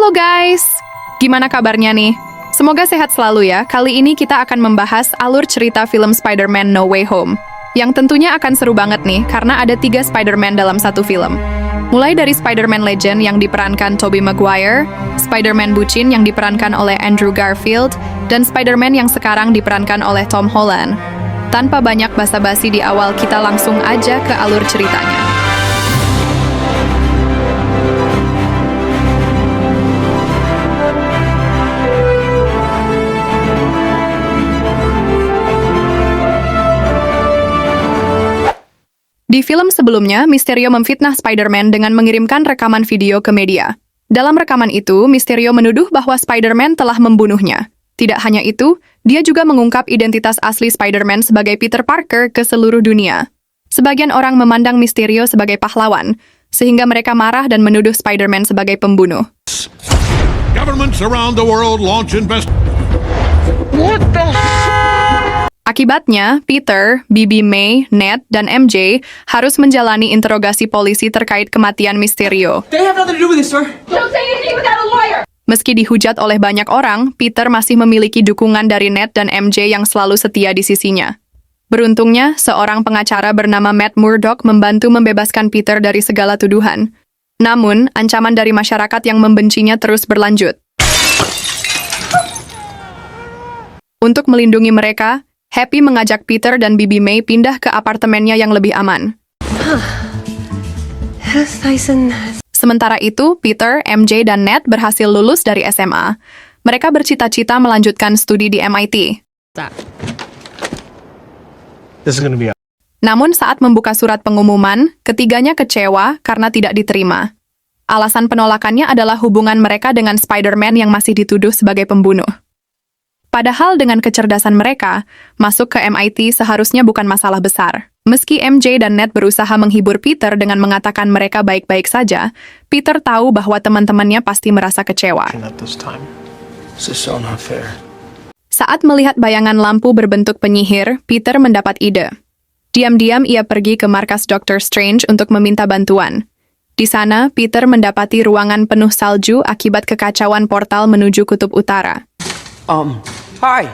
Halo guys, gimana kabarnya nih? Semoga sehat selalu ya. Kali ini kita akan membahas alur cerita film Spider-Man No Way Home. Yang tentunya akan seru banget nih, karena ada 3 Spider-Man dalam satu film. Mulai dari Spider-Man Legend yang diperankan Tobey Maguire, Spider-Man Bucin yang diperankan oleh Andrew Garfield, dan Spider-Man yang sekarang diperankan oleh Tom Holland. Tanpa banyak basa-basi di awal, kita langsung aja ke alur ceritanya. Di film sebelumnya, Mysterio memfitnah Spider-Man dengan mengirimkan rekaman video ke media. Dalam rekaman itu, Mysterio menuduh bahwa Spider-Man telah membunuhnya. Tidak hanya itu, dia juga mengungkap identitas asli Spider-Man sebagai Peter Parker ke seluruh dunia. Sebagian orang memandang Mysterio sebagai pahlawan, sehingga mereka marah dan menuduh Spider-Man sebagai pembunuh. Governments around the world launch What the Akibatnya, Peter, BB May, Ned, dan MJ harus menjalani interogasi polisi terkait kematian Mysterio. They have nothing to do with this, sir. Don't say anything without a lawyer! Meski dihujat oleh banyak orang, Peter masih memiliki dukungan dari Ned dan MJ yang selalu setia di sisinya. Beruntungnya, seorang pengacara bernama Matt Murdock membantu membebaskan Peter dari segala tuduhan. Namun, ancaman dari masyarakat yang membencinya terus berlanjut. Untuk melindungi mereka, Happy mengajak Peter dan BB May pindah ke apartemennya yang lebih aman. Sementara itu, Peter, MJ, dan Ned berhasil lulus dari SMA. Mereka bercita-cita melanjutkan studi di MIT. Namun saat membuka surat pengumuman, ketiganya kecewa karena tidak diterima. Alasan penolakannya adalah hubungan mereka dengan Spider-Man yang masih dituduh sebagai pembunuh. Padahal dengan kecerdasan mereka, masuk ke MIT seharusnya bukan masalah besar. Meski MJ dan Ned berusaha menghibur Peter dengan mengatakan mereka baik-baik saja, Peter tahu bahwa teman-temannya pasti merasa kecewa. Saat melihat bayangan lampu berbentuk penyihir, Peter mendapat ide. Diam-diam ia pergi ke markas Dr. Strange untuk meminta bantuan. Di sana, Peter mendapati ruangan penuh salju akibat kekacauan portal menuju kutub utara. Hi.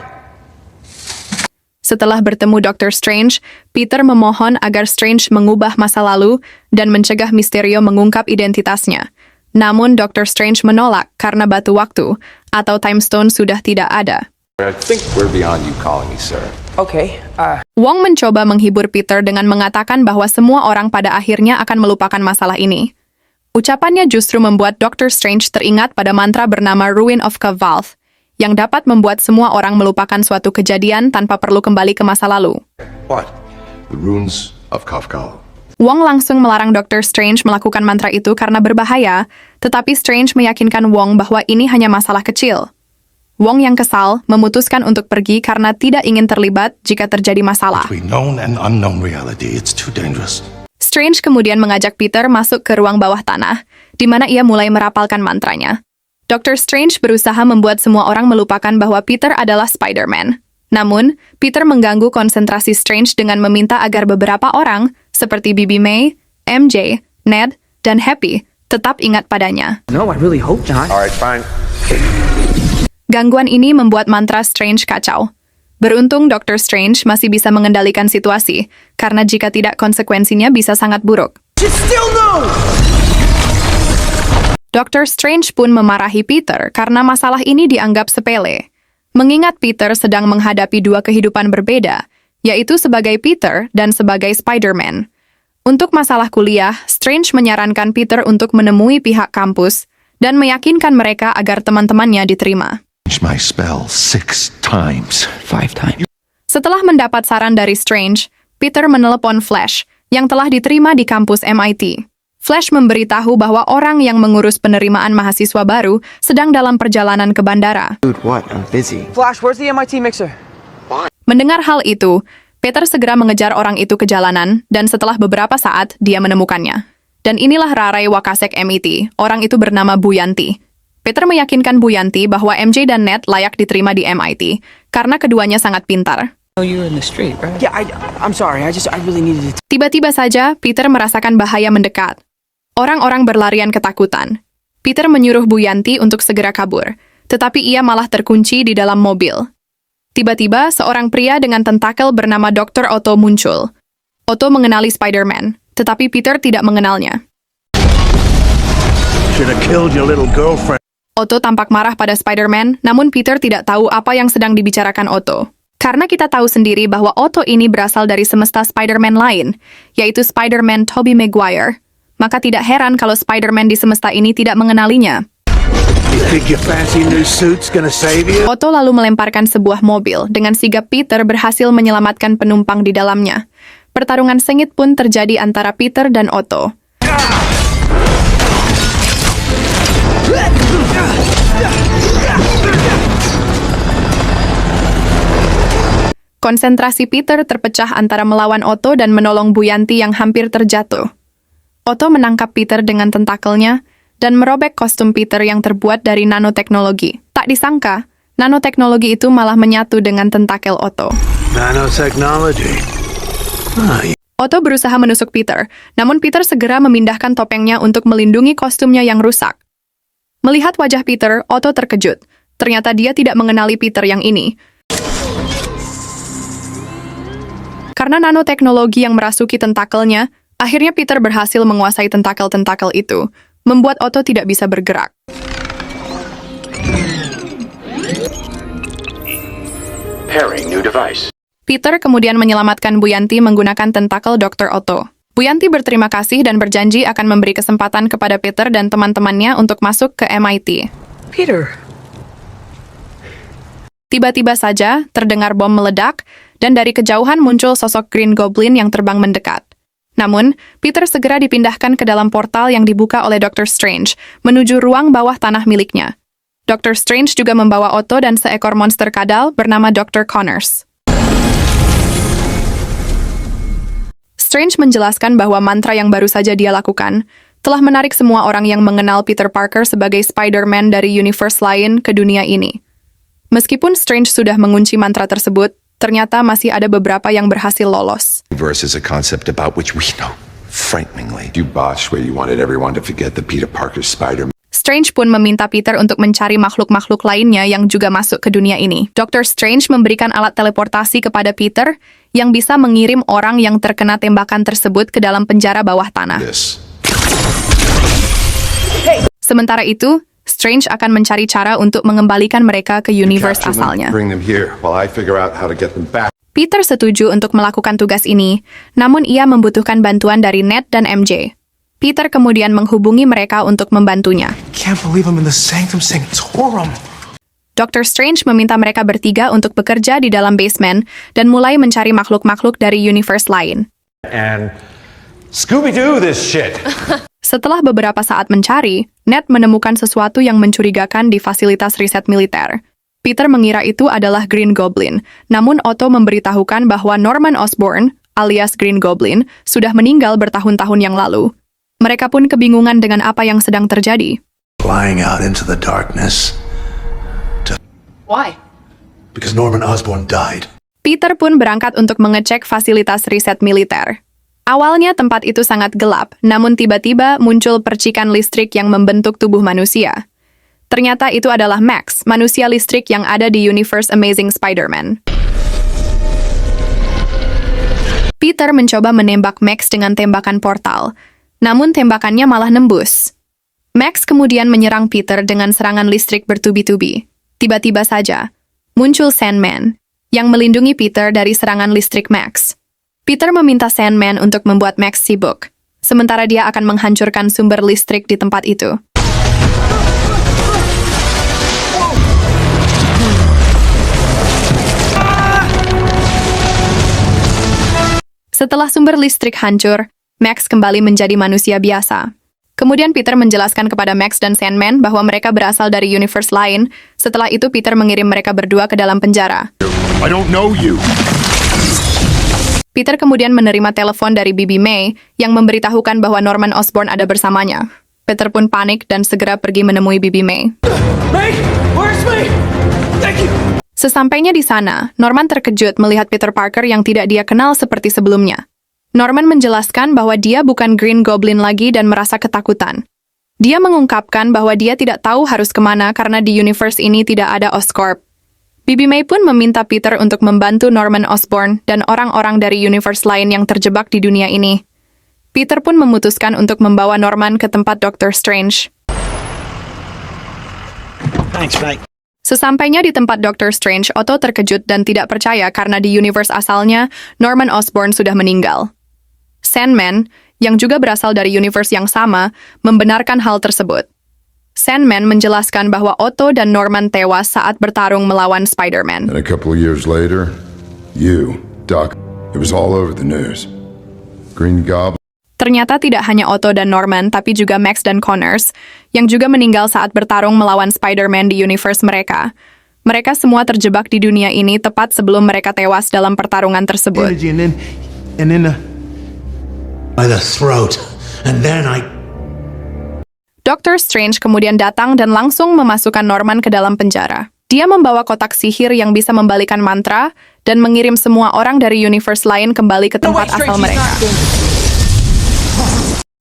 Setelah bertemu Dr. Strange, Peter memohon agar Strange mengubah masa lalu dan mencegah Mysterio mengungkap identitasnya. Namun Dr. Strange menolak karena batu waktu atau time stone sudah tidak ada. I think we're beyond you calling me sir. Okay, Wong mencoba menghibur Peter dengan mengatakan bahwa semua orang pada akhirnya akan melupakan masalah ini. Ucapannya justru membuat Dr. Strange teringat pada mantra bernama Ruin of Cavalth, yang dapat membuat semua orang melupakan suatu kejadian tanpa perlu kembali ke masa lalu. What? The runes of Kafkal. Wong langsung melarang Dr. Strange melakukan mantra itu karena berbahaya, tetapi Strange meyakinkan Wong bahwa ini hanya masalah kecil. Wong yang kesal memutuskan untuk pergi karena tidak ingin terlibat jika terjadi masalah. Between known and unknown reality, it's too dangerous. Strange kemudian mengajak Peter masuk ke ruang bawah tanah, di mana ia mulai merapalkan mantranya. Dr. Strange berusaha membuat semua orang melupakan bahwa Peter adalah Spider-Man. Namun, Peter mengganggu konsentrasi Strange dengan meminta agar beberapa orang, seperti BB May, MJ, Ned, dan Happy, tetap ingat padanya. no, I really hope not. Alright, fine. Gangguan ini membuat mantra Strange kacau. Beruntung Dr. Strange masih bisa mengendalikan situasi, karena jika tidak konsekuensinya bisa sangat buruk. Just still no! Dr. Strange pun memarahi Peter karena masalah ini dianggap sepele. Mengingat Peter sedang menghadapi 2 kehidupan berbeda, yaitu sebagai Peter dan sebagai Spider-Man. Untuk masalah kuliah, Strange menyarankan Peter untuk menemui pihak kampus dan meyakinkan mereka agar teman-temannya diterima. My spell 6 times. 5 times. Setelah mendapat saran dari Strange, Peter menelepon Flash yang telah diterima di kampus MIT. Flash memberitahu bahwa orang yang mengurus penerimaan mahasiswa baru sedang dalam perjalanan ke bandara. Dude, what? I'm busy. Flash, where's the MIT mixer? Mendengar hal itu, Peter segera mengejar orang itu ke jalanan dan setelah beberapa saat dia menemukannya. Dan inilah Rarai Wakasek MIT, orang itu bernama Bu Yanti. Peter meyakinkan Bu Yanti bahwa MJ dan Ned layak diterima di MIT karena keduanya sangat pintar. Oh, you were in the street, right? Yeah, I'm sorry. I really needed to. Tiba-tiba saja, Peter merasakan bahaya mendekat. Orang-orang berlarian ketakutan. Peter menyuruh Bu Yanti untuk segera kabur, tetapi ia malah terkunci di dalam mobil. Tiba-tiba, seorang pria dengan tentakel bernama Dr. Otto muncul. Otto mengenali Spider-Man, tetapi Peter tidak mengenalnya. Should have killed your little girlfriend. Otto tampak marah pada Spider-Man, namun Peter tidak tahu apa yang sedang dibicarakan Otto. Karena kita tahu sendiri bahwa Otto ini berasal dari semesta Spider-Man lain, yaitu Spider-Man Tobey Maguire. Maka tidak heran kalau Spider-Man di semesta ini tidak mengenalinya. You think your fancy new suit's gonna save you? Otto lalu melemparkan sebuah mobil, dengan sigap Peter berhasil menyelamatkan penumpang di dalamnya. Pertarungan sengit pun terjadi antara Peter dan Otto. Konsentrasi Peter terpecah antara melawan Otto dan menolong Bu Yanti yang hampir terjatuh. Otto menangkap Peter dengan tentakelnya dan merobek kostum Peter yang terbuat dari nanoteknologi. Tak disangka, nanoteknologi itu malah menyatu dengan tentakel Otto. Nanotechnology. Otto berusaha menusuk Peter, namun Peter segera memindahkan topengnya untuk melindungi kostumnya yang rusak. Melihat wajah Peter, Otto terkejut. Ternyata dia tidak mengenali Peter yang ini. Karena nanoteknologi yang merasuki tentakelnya, akhirnya Peter berhasil menguasai tentakel-tentakel itu, membuat Otto tidak bisa bergerak. Pairing new device. Peter kemudian menyelamatkan Bu Yanti menggunakan tentakel Dr. Otto. Bu Yanti berterima kasih dan berjanji akan memberi kesempatan kepada Peter dan teman-temannya untuk masuk ke MIT. Peter. Tiba-tiba saja, terdengar bom meledak, dan dari kejauhan muncul sosok Green Goblin yang terbang mendekat. Namun, Peter segera dipindahkan ke dalam portal yang dibuka oleh Dr. Strange, menuju ruang bawah tanah miliknya. Dr. Strange juga membawa Otto dan seekor monster kadal bernama Dr. Connors. Strange menjelaskan bahwa mantra yang baru saja dia lakukan telah menarik semua orang yang mengenal Peter Parker sebagai Spider-Man dari universe lain ke dunia ini. Meskipun Strange sudah mengunci mantra tersebut, ternyata masih ada beberapa yang berhasil lolos. Verse is a concept about which we know frighteningly. You botched where you wanted everyone to forget that Peter Parker's Spider-Man. Strange pun meminta Peter untuk mencari makhluk-makhluk lainnya yang juga masuk ke dunia ini. Dr. Strange memberikan alat teleportasi kepada Peter yang bisa mengirim orang yang terkena tembakan tersebut ke dalam penjara bawah tanah. This. Sementara itu, Strange akan mencari cara untuk mengembalikan mereka ke universe Capture them, asalnya. Bring them here while I figure out how to get them back. Peter setuju untuk melakukan tugas ini, namun ia membutuhkan bantuan dari Ned dan MJ. Peter kemudian menghubungi mereka untuk membantunya. Can't believe I'm in the Sanctum Sanctorum. Dr. Strange meminta mereka bertiga untuk bekerja di dalam basement dan mulai mencari makhluk-makhluk dari universe lain. And Scooby-Doo this shit. Setelah beberapa saat mencari, Ned menemukan sesuatu yang mencurigakan di fasilitas riset militer. Peter mengira itu adalah Green Goblin, namun Otto memberitahukan bahwa Norman Osborn, alias Green Goblin, sudah meninggal bertahun-tahun yang lalu. Mereka pun kebingungan dengan apa yang sedang terjadi. Flying out into the darkness. Why? Because Norman Osborn died. Peter pun berangkat untuk mengecek fasilitas riset militer. Awalnya tempat itu sangat gelap, namun tiba-tiba muncul percikan listrik yang membentuk tubuh manusia. Ternyata itu adalah Max, manusia listrik yang ada di universe Amazing Spider-Man. Peter mencoba menembak Max dengan tembakan portal, namun tembakannya malah nembus. Max kemudian menyerang Peter dengan serangan listrik bertubi-tubi. Tiba-tiba saja, muncul Sandman, yang melindungi Peter dari serangan listrik Max. Peter meminta Sandman untuk membuat Max sibuk, sementara dia akan menghancurkan sumber listrik di tempat itu. Setelah sumber listrik hancur, Max kembali menjadi manusia biasa. Kemudian Peter menjelaskan kepada Max dan Sandman bahwa mereka berasal dari universe lain. Setelah itu Peter mengirim mereka berdua ke dalam penjara. I don't know you. Peter kemudian menerima telepon dari Bibi May yang memberitahukan bahwa Norman Osborn ada bersamanya. Peter pun panik dan segera pergi menemui Bibi May. May, where's May? Thank you. Sesampainya di sana, Norman terkejut melihat Peter Parker yang tidak dia kenal seperti sebelumnya. Norman menjelaskan bahwa dia bukan Green Goblin lagi dan merasa ketakutan. Dia mengungkapkan bahwa dia tidak tahu harus kemana karena di universe ini tidak ada Oscorp. Bibi May pun meminta Peter untuk membantu Norman Osborn dan orang-orang dari universe lain yang terjebak di dunia ini. Peter pun memutuskan untuk membawa Norman ke tempat Doctor Strange. Thanks, mate. Sesampainya di tempat Doctor Strange, Otto terkejut dan tidak percaya karena di universe asalnya, Norman Osborn sudah meninggal. Sandman, yang juga berasal dari universe yang sama, membenarkan hal tersebut. Sandman menjelaskan bahwa Otto dan Norman tewas saat bertarung melawan Spider-Man. And a couple of years later, you, Doc, it was all over the news. Green Goblin. Ternyata tidak hanya Otto dan Norman, tapi juga Max dan Connors, yang juga meninggal saat bertarung melawan Spider-Man di universe mereka. Mereka semua terjebak di dunia ini tepat sebelum mereka tewas dalam pertarungan tersebut. Energy and then By the throat. And then Doctor Strange kemudian datang dan langsung memasukkan Norman ke dalam penjara. Dia membawa kotak sihir yang bisa membalikan mantra dan mengirim semua orang dari universe lain kembali ke tempat asal mereka.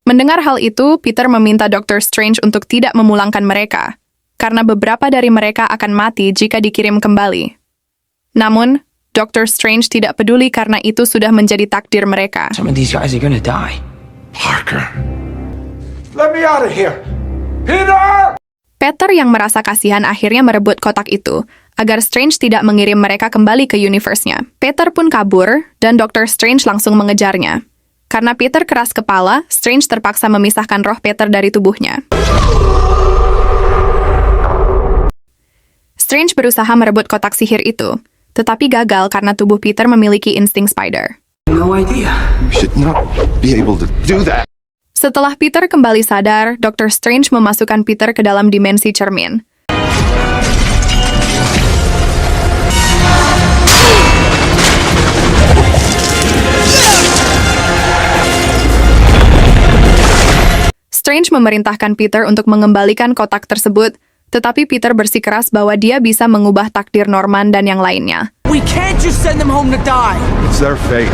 Mendengar hal itu, Peter meminta Doctor Strange untuk tidak memulangkan mereka, karena beberapa dari mereka akan mati jika dikirim kembali. Namun, Doctor Strange tidak peduli karena itu sudah menjadi takdir mereka. Some of these guys are gonna die. Parker. let me out of here. Peter! Peter yang merasa kasihan akhirnya merebut kotak itu, agar Strange tidak mengirim mereka kembali ke universe-nya. Peter pun kabur, dan Doctor Strange langsung mengejarnya. Karena Peter keras kepala, Strange terpaksa memisahkan roh Peter dari tubuhnya. Strange berusaha merebut kotak sihir itu, tetapi gagal karena tubuh Peter memiliki insting spider. No idea. You should not be able to do that. Setelah Peter kembali sadar, Doctor Strange memasukkan Peter ke dalam dimensi cermin. Strange memerintahkan Peter untuk mengembalikan kotak tersebut, tetapi Peter bersikeras bahwa dia bisa mengubah takdir Norman dan yang lainnya. We can't just send them home to die. It's their fate.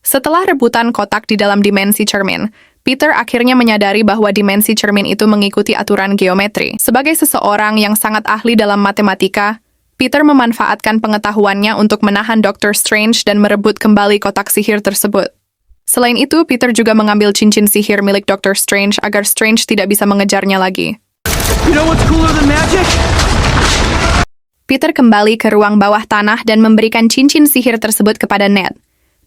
Setelah rebutan kotak di dalam dimensi cermin, Peter akhirnya menyadari bahwa dimensi cermin itu mengikuti aturan geometri. Sebagai seseorang yang sangat ahli dalam matematika, Peter memanfaatkan pengetahuannya untuk menahan Doctor Strange dan merebut kembali kotak sihir tersebut. Selain itu, Peter juga mengambil cincin sihir milik Doctor Strange agar Strange tidak bisa mengejarnya lagi. You know what's cooler than magic? Peter kembali ke ruang bawah tanah dan memberikan cincin sihir tersebut kepada Ned.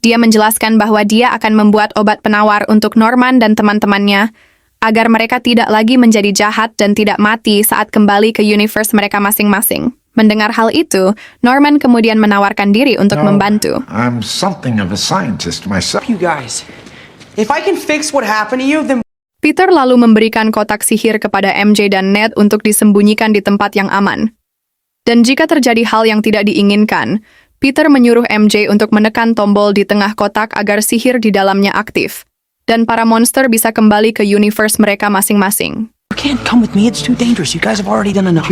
Dia menjelaskan bahwa dia akan membuat obat penawar untuk Norman dan teman-temannya, agar mereka tidak lagi menjadi jahat dan tidak mati saat kembali ke universe mereka masing-masing. Mendengar hal itu, Norman kemudian menawarkan diri untuk membantu. I'm something of a scientist myself. You guys, if I can fix what happened to you, then Peter lalu memberikan kotak sihir kepada MJ dan Ned untuk disembunyikan di tempat yang aman. Dan jika terjadi hal yang tidak diinginkan, Peter menyuruh MJ untuk menekan tombol di tengah kotak agar sihir di dalamnya aktif, dan para monster bisa kembali ke universe mereka masing-masing. you can't come with me. It's too dangerous. You guys have already done enough.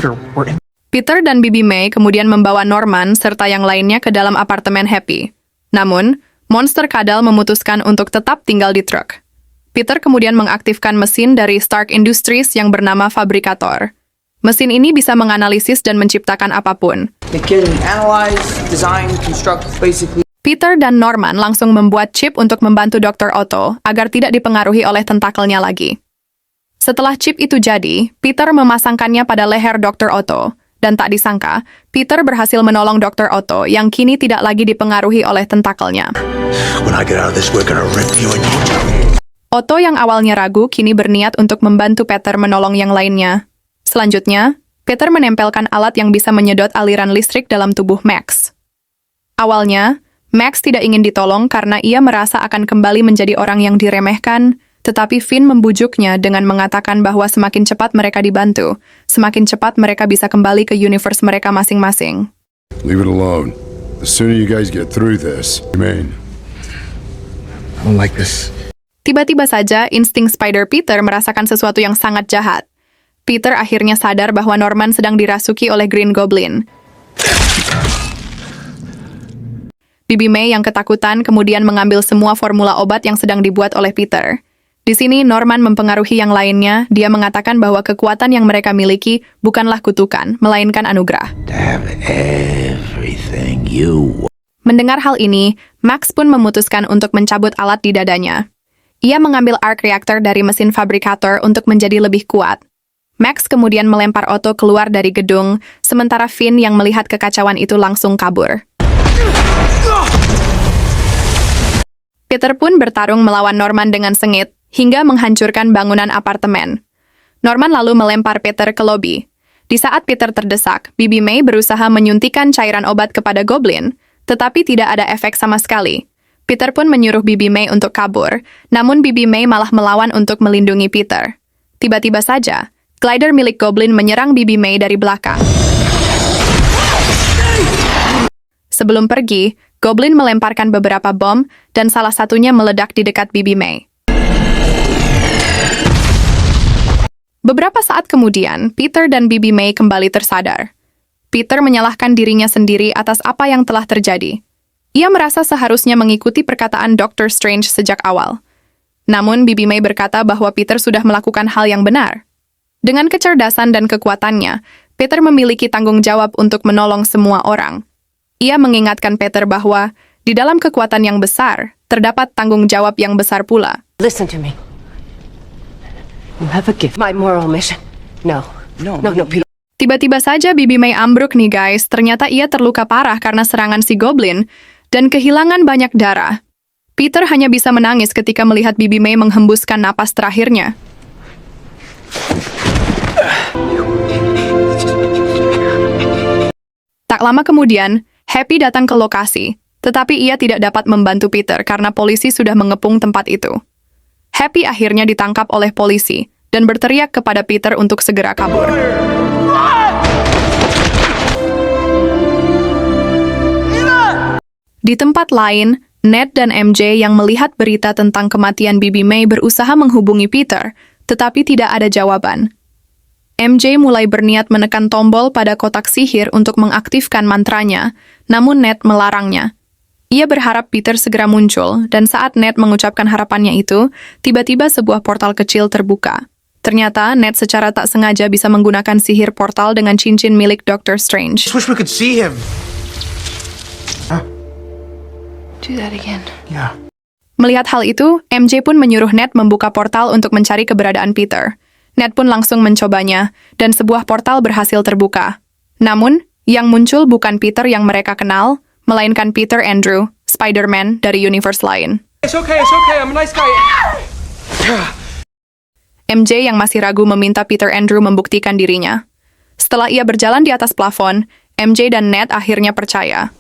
Peter dan Bibi May kemudian membawa Norman serta yang lainnya ke dalam apartemen Happy. Namun, Monster Kadal memutuskan untuk tetap tinggal di truk. Peter kemudian mengaktifkan mesin dari Stark Industries yang bernama Fabrikator. Mesin ini bisa menganalisis dan menciptakan apapun. It can analyze, design, construct, basically. Peter dan Norman langsung membuat chip untuk membantu Dr. Otto agar tidak dipengaruhi oleh tentakelnya lagi. Setelah chip itu jadi, Peter memasangkannya pada leher Dr. Otto. Dan tak disangka, Peter berhasil menolong Dr. Otto yang kini tidak lagi dipengaruhi oleh tentakelnya. When I get out of this, we're gonna rip you a new job. Otto yang awalnya ragu kini berniat untuk membantu Peter menolong yang lainnya. Selanjutnya, Peter menempelkan alat yang bisa menyedot aliran listrik dalam tubuh Max. Awalnya, Max tidak ingin ditolong karena ia merasa akan kembali menjadi orang yang diremehkan, tetapi Finn membujuknya dengan mengatakan bahwa semakin cepat mereka dibantu, semakin cepat mereka bisa kembali ke universe mereka masing-masing. Leave it alone. The sooner you guys get through this, I mean. I don't like this. Tiba-tiba saja, insting Spider Peter merasakan sesuatu yang sangat jahat. Peter akhirnya sadar bahwa Norman sedang dirasuki oleh Green Goblin. Bibi May yang ketakutan kemudian mengambil semua formula obat yang sedang dibuat oleh Peter. Di sini Norman mempengaruhi yang lainnya. Dia mengatakan bahwa kekuatan yang mereka miliki bukanlah kutukan, melainkan anugerah. To have everything you want. Mendengar hal ini, Max pun memutuskan untuk mencabut alat di dadanya. Ia mengambil arc reactor dari mesin fabrikator untuk menjadi lebih kuat. Max kemudian melempar Otto keluar dari gedung, sementara Finn yang melihat kekacauan itu langsung kabur. Peter pun bertarung melawan Norman dengan sengit, hingga menghancurkan bangunan apartemen. Norman lalu melempar Peter ke lobi. Di saat Peter terdesak, Bibi May berusaha menyuntikkan cairan obat kepada Goblin, tetapi tidak ada efek sama sekali. Peter pun menyuruh Bibi May untuk kabur, namun Bibi May malah melawan untuk melindungi Peter. Tiba-tiba saja, glider milik Goblin menyerang Bibi May dari belakang. Sebelum pergi, Goblin melemparkan beberapa bom, dan salah satunya meledak di dekat Bibi May. Beberapa saat kemudian, Peter dan Bibi May kembali tersadar. Peter menyalahkan dirinya sendiri atas apa yang telah terjadi. Ia merasa seharusnya mengikuti perkataan Dr. Strange sejak awal. Namun, Bibi May berkata bahwa Peter sudah melakukan hal yang benar. Dengan kecerdasan dan kekuatannya, Peter memiliki tanggung jawab untuk menolong semua orang. Ia mengingatkan Peter bahwa, di dalam kekuatan yang besar, terdapat tanggung jawab yang besar pula. Listen to me. You have a gift. My moral mission. No, Peter. Tiba-tiba saja Bibi May ambruk nih guys, ternyata ia terluka parah karena serangan si Goblin, dan kehilangan banyak darah. Peter hanya bisa menangis ketika melihat Bibi May menghembuskan napas terakhirnya. Tak lama kemudian, Happy datang ke lokasi, tetapi ia tidak dapat membantu Peter karena polisi sudah mengepung tempat itu. Happy akhirnya ditangkap oleh polisi dan berteriak kepada Peter untuk segera kabur. Di tempat lain, Ned dan MJ yang melihat berita tentang kematian Bibi May berusaha menghubungi Peter, tetapi tidak ada jawaban. MJ mulai berniat menekan tombol pada kotak sihir untuk mengaktifkan mantranya, namun Ned melarangnya. Ia berharap Peter segera muncul, dan saat Ned mengucapkan harapannya itu, tiba-tiba sebuah portal kecil terbuka. Ternyata, Ned secara tak sengaja bisa menggunakan sihir portal dengan cincin milik Dr. Strange. Just wish we could see him. Do that again. Yeah. Melihat hal itu, MJ pun menyuruh Ned membuka portal untuk mencari keberadaan Peter. Ned pun langsung mencobanya, dan sebuah portal berhasil terbuka. Namun, yang muncul bukan Peter yang mereka kenal, melainkan Peter Andrew, Spider-Man dari universe lain. It's okay, I'm a nice guy. MJ yang masih ragu meminta Peter Andrew membuktikan dirinya. Setelah ia berjalan di atas plafon, MJ dan Ned akhirnya percaya.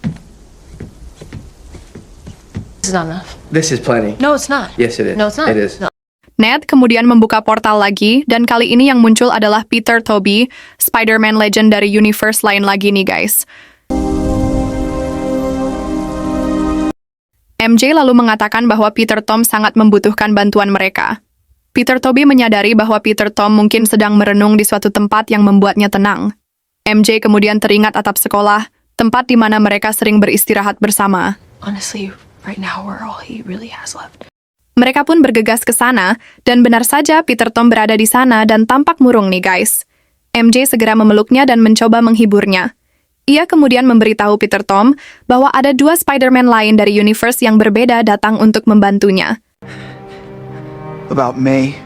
This is not enough. This is plenty. No, it's not. Yes, it is. No, it's not. It is. No. Ned kemudian membuka portal lagi, dan kali ini yang muncul adalah Peter Tobey, Spider-Man legend dari universe lain lagi nih guys. MJ lalu mengatakan bahwa Peter Tom sangat membutuhkan bantuan mereka. Peter Tobey menyadari bahwa Peter Tom mungkin sedang merenung di suatu tempat yang membuatnya tenang. MJ kemudian teringat atap sekolah, tempat di mana mereka sering beristirahat bersama. Honestly, right now we're all he really has left. Mereka pun bergegas ke sana, dan benar saja Peter Tom berada di sana dan tampak murung nih guys. MJ segera memeluknya dan mencoba menghiburnya. Ia kemudian memberitahu Peter Tom bahwa ada 2 Spider-Man lain dari universe yang berbeda datang untuk membantunya. About May.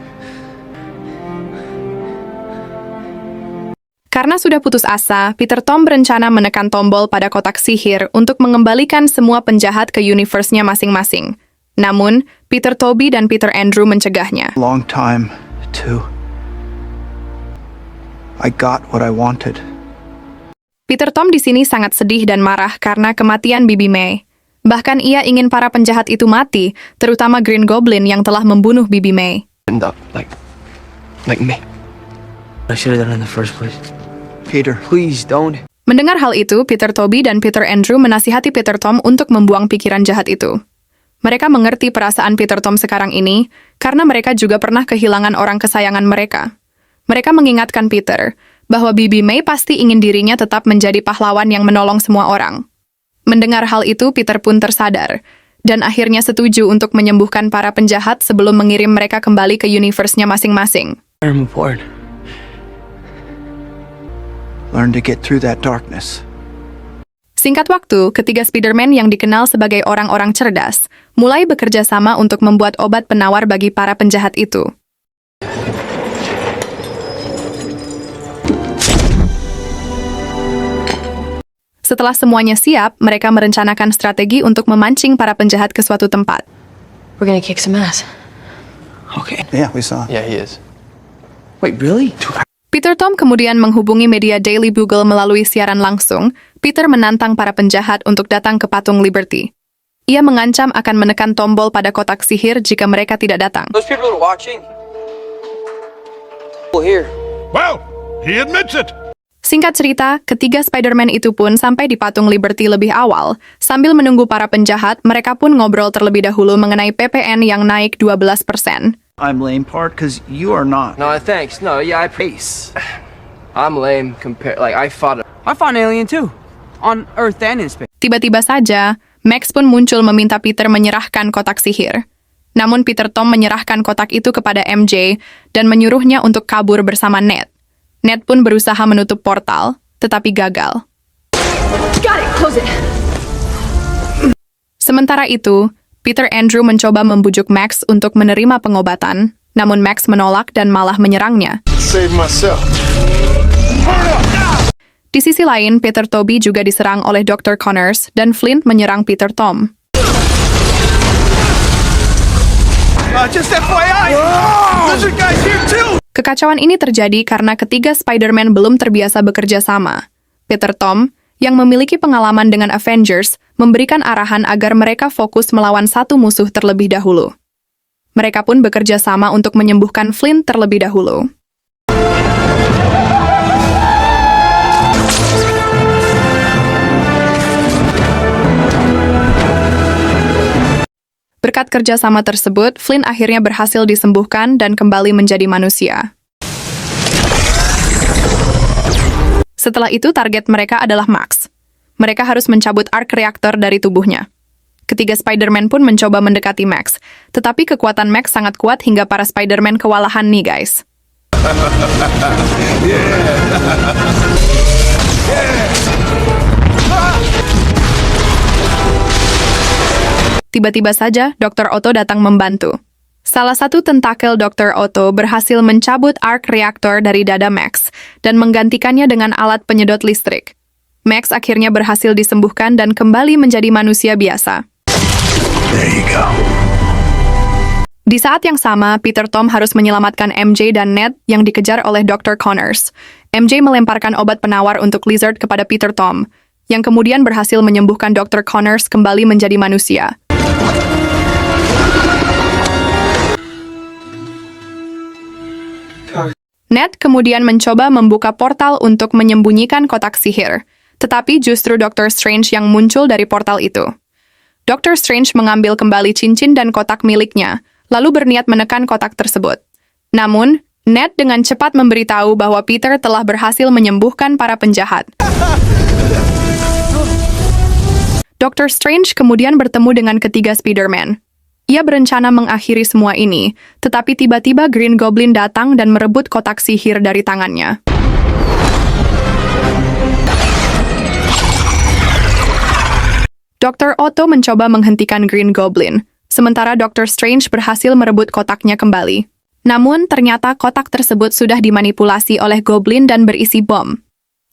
Karena sudah putus asa, Peter Tom berencana menekan tombol pada kotak sihir untuk mengembalikan semua penjahat ke universe-nya masing-masing. Namun, Peter Tobey dan Peter Andrew mencegahnya. Long time, too. I got what I wanted. Peter Tom di sini sangat sedih dan marah karena kematian Bibi May. Bahkan ia ingin para penjahat itu mati, terutama Green Goblin yang telah membunuh Bibi May. End up like me. I should have done it in the first place. Peter, Please don't. Mendengar hal itu, Peter Tobey dan Peter Andrew menasihati Peter Tom untuk membuang pikiran jahat itu. Mereka mengerti perasaan Peter Tom sekarang ini, karena mereka juga pernah kehilangan orang kesayangan mereka. Mereka mengingatkan Peter bahwa Bibi May pasti ingin dirinya tetap menjadi pahlawan yang menolong semua orang. Mendengar hal itu, Peter pun tersadar. dan akhirnya setuju untuk menyembuhkan para penjahat sebelum mengirim mereka kembali ke universe-nya masing-masing. I'm aboard. Learn to get through that darkness. Singkat waktu, ketiga Spider-Man yang dikenal sebagai orang-orang cerdas mulai bekerja sama untuk membuat obat penawar bagi para penjahat itu. Setelah semuanya siap, mereka merencanakan strategi untuk memancing para penjahat ke suatu tempat. We're gonna kick some ass. Okay. Yeah, we saw. Yeah, he is. Wait, really? Peter Tom kemudian menghubungi media Daily Bugle melalui siaran langsung. Peter menantang para penjahat untuk datang ke patung Liberty. Ia mengancam akan menekan tombol pada kotak sihir jika mereka tidak datang. Those people are watching. Well, here. Well, he admits it. Singkat cerita, ketiga Spider-Man itu pun sampai di patung Liberty lebih awal. Sambil menunggu para penjahat, mereka pun ngobrol terlebih dahulu mengenai PPN yang naik 12%. I'm lame part because you are not. No, thanks. No, yeah, I pace. I'm lame compared. Like I fought an alien too, on Earth and in space. Tiba-tiba saja, Max pun muncul meminta Peter menyerahkan kotak sihir. Namun Peter Tom menyerahkan kotak itu kepada MJ dan menyuruhnya untuk kabur bersama Ned. Ned pun berusaha menutup portal, tetapi gagal. Got it! Close it! Sementara itu, Peter Andrew mencoba membujuk Max untuk menerima pengobatan, namun Max menolak dan malah menyerangnya. Save myself. Di sisi lain, Peter Tobey juga diserang oleh Dr. Connors dan Flint menyerang Peter Tom. Just FYI! Lizard guy's here too! Kekacauan ini terjadi karena ketiga Spider-Man belum terbiasa bekerja sama. Peter Tom, yang memiliki pengalaman dengan Avengers, memberikan arahan agar mereka fokus melawan satu musuh terlebih dahulu. Mereka pun bekerja sama untuk menyembuhkan Flint terlebih dahulu. Berkat kerjasama tersebut, Flint akhirnya berhasil disembuhkan dan kembali menjadi manusia. Setelah itu, target mereka adalah Max. Mereka harus mencabut arc reaktor dari tubuhnya. Ketiga Spider-Man pun mencoba mendekati Max, tetapi kekuatan Max sangat kuat hingga para Spider-Man kewalahan nih, guys. Tiba-tiba saja, Dr. Otto datang membantu. Salah satu tentakel Dr. Otto berhasil mencabut arc reaktor dari dada Max dan menggantikannya dengan alat penyedot listrik. Max akhirnya berhasil disembuhkan dan kembali menjadi manusia biasa. There you go. Di saat yang sama, Peter Tom harus menyelamatkan MJ dan Ned yang dikejar oleh Dr. Connors. MJ melemparkan obat penawar untuk Lizard kepada Peter Tom, yang kemudian berhasil menyembuhkan Dr. Connors kembali menjadi manusia. Ned kemudian mencoba membuka portal untuk menyembunyikan kotak sihir, tetapi justru Dr. Strange yang muncul dari portal itu. Dr. Strange mengambil kembali cincin dan kotak miliknya, lalu berniat menekan kotak tersebut. Namun, Ned dengan cepat memberitahu bahwa Peter telah berhasil menyembuhkan para penjahat. Dr. Strange kemudian bertemu dengan ketiga Spider-Man. Ia berencana mengakhiri semua ini, tetapi tiba-tiba Green Goblin datang dan merebut kotak sihir dari tangannya. Dr. Otto mencoba menghentikan Green Goblin, sementara Dr. Strange berhasil merebut kotaknya kembali. Namun, ternyata kotak tersebut sudah dimanipulasi oleh Goblin dan berisi bom.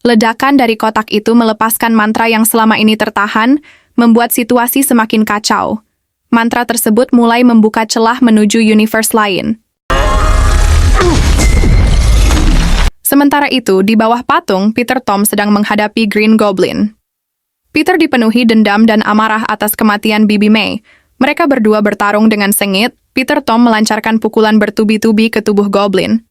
Ledakan dari kotak itu melepaskan mantra yang selama ini tertahan, membuat situasi semakin kacau. Mantra tersebut mulai membuka celah menuju universe lain. Sementara itu, di bawah patung, Peter Tom sedang menghadapi Green Goblin. Peter dipenuhi dendam dan amarah atas kematian Bibi May. Mereka berdua bertarung dengan sengit. Peter Tom melancarkan pukulan bertubi-tubi ke tubuh Goblin.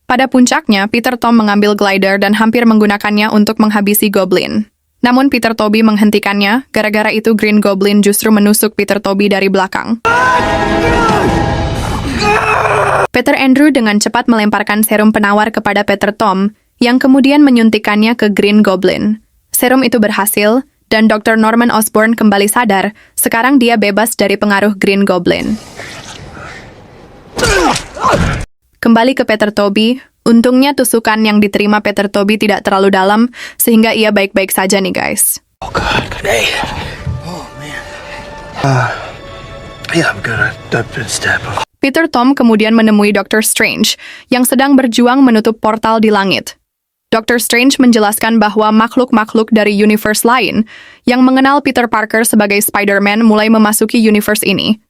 Pada puncaknya, Peter Tom mengambil glider dan hampir menggunakannya untuk menghabisi Goblin. Namun Peter Tobey menghentikannya, gara-gara itu Green Goblin justru menusuk Peter Tobey dari belakang. Peter Dr. Andrew dengan cepat melemparkan serum penawar kepada Peter Tom, yang kemudian menyuntikkannya ke Green Goblin. Serum itu berhasil, dan Dr. Norman Osborn kembali sadar. Sekarang dia bebas dari pengaruh Green Goblin. Kembali ke Peter Toby, untungnya tusukan yang diterima Peter Toby tidak terlalu dalam, sehingga ia baik-baik saja nih guys. Oh, God. Hey. Oh, man. Yeah, I'm good. I've been stabbed. Peter Tom kemudian menemui Dr. Strange, yang sedang berjuang menutup portal di langit. Dr. Strange menjelaskan bahwa makhluk-makhluk dari universe lain yang mengenal Peter Parker sebagai Spider-Man mulai memasuki universe ini.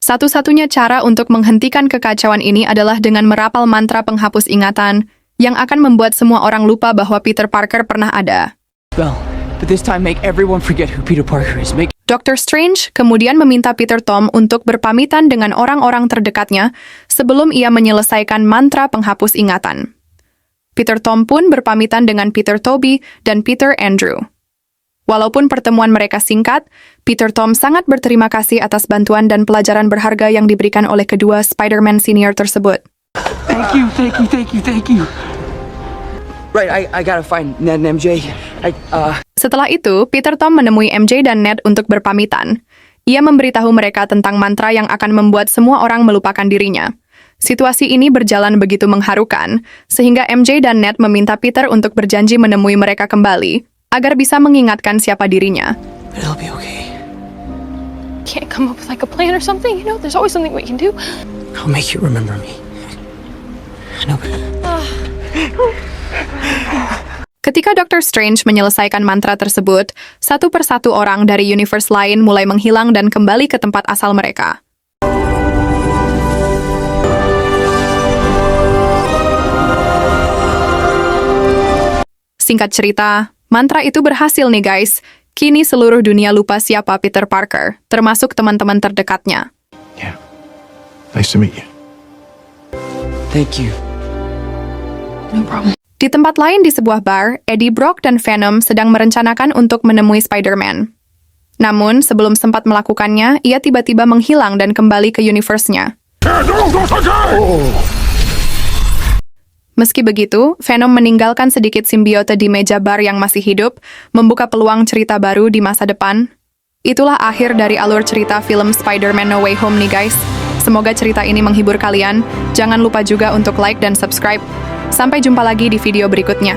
Satu-satunya cara untuk menghentikan kekacauan ini adalah dengan merapal mantra penghapus ingatan yang akan membuat semua orang lupa bahwa Peter Parker pernah ada. Well, but this time make everyone forget who Peter Parker is. Dr. Strange kemudian meminta Peter Tom untuk berpamitan dengan orang-orang terdekatnya sebelum ia menyelesaikan mantra penghapus ingatan. Peter Tom pun berpamitan dengan Peter Toby dan Peter Andrew. Walaupun pertemuan mereka singkat, Peter Tom sangat berterima kasih atas bantuan dan pelajaran berharga yang diberikan oleh kedua Spider-Man senior tersebut. Thank you. Right, I gotta find Ned and MJ. Setelah itu, Peter Tom menemui MJ dan Ned untuk berpamitan. Ia memberitahu mereka tentang mantra yang akan membuat semua orang melupakan dirinya. Situasi ini berjalan begitu mengharukan, sehingga MJ dan Ned meminta Peter untuk berjanji menemui mereka kembali, agar bisa mengingatkan siapa dirinya. It'll be okay. Can't come up with like a plan or something? You know, there's always something we can do. I'll make you remember me. I know. Ketika Dr. Strange menyelesaikan mantra tersebut, satu persatu orang dari universe lain mulai menghilang dan kembali ke tempat asal mereka. Singkat cerita, mantra itu berhasil nih guys. Kini seluruh dunia lupa siapa Peter Parker, termasuk teman-teman terdekatnya. Yeah. Nice to meet you. Thank you. No problem. Di tempat lain di sebuah bar, Eddie Brock dan Venom sedang merencanakan untuk menemui Spider-Man. Namun, sebelum sempat melakukannya, ia tiba-tiba menghilang dan kembali ke universe-nya. Meski begitu, Venom meninggalkan sedikit simbiote di meja bar yang masih hidup, membuka peluang cerita baru di masa depan. Itulah akhir dari alur cerita film Spider-Man No Way Home nih guys. Semoga cerita ini menghibur kalian. Jangan lupa juga untuk like dan subscribe. Sampai jumpa lagi di video berikutnya.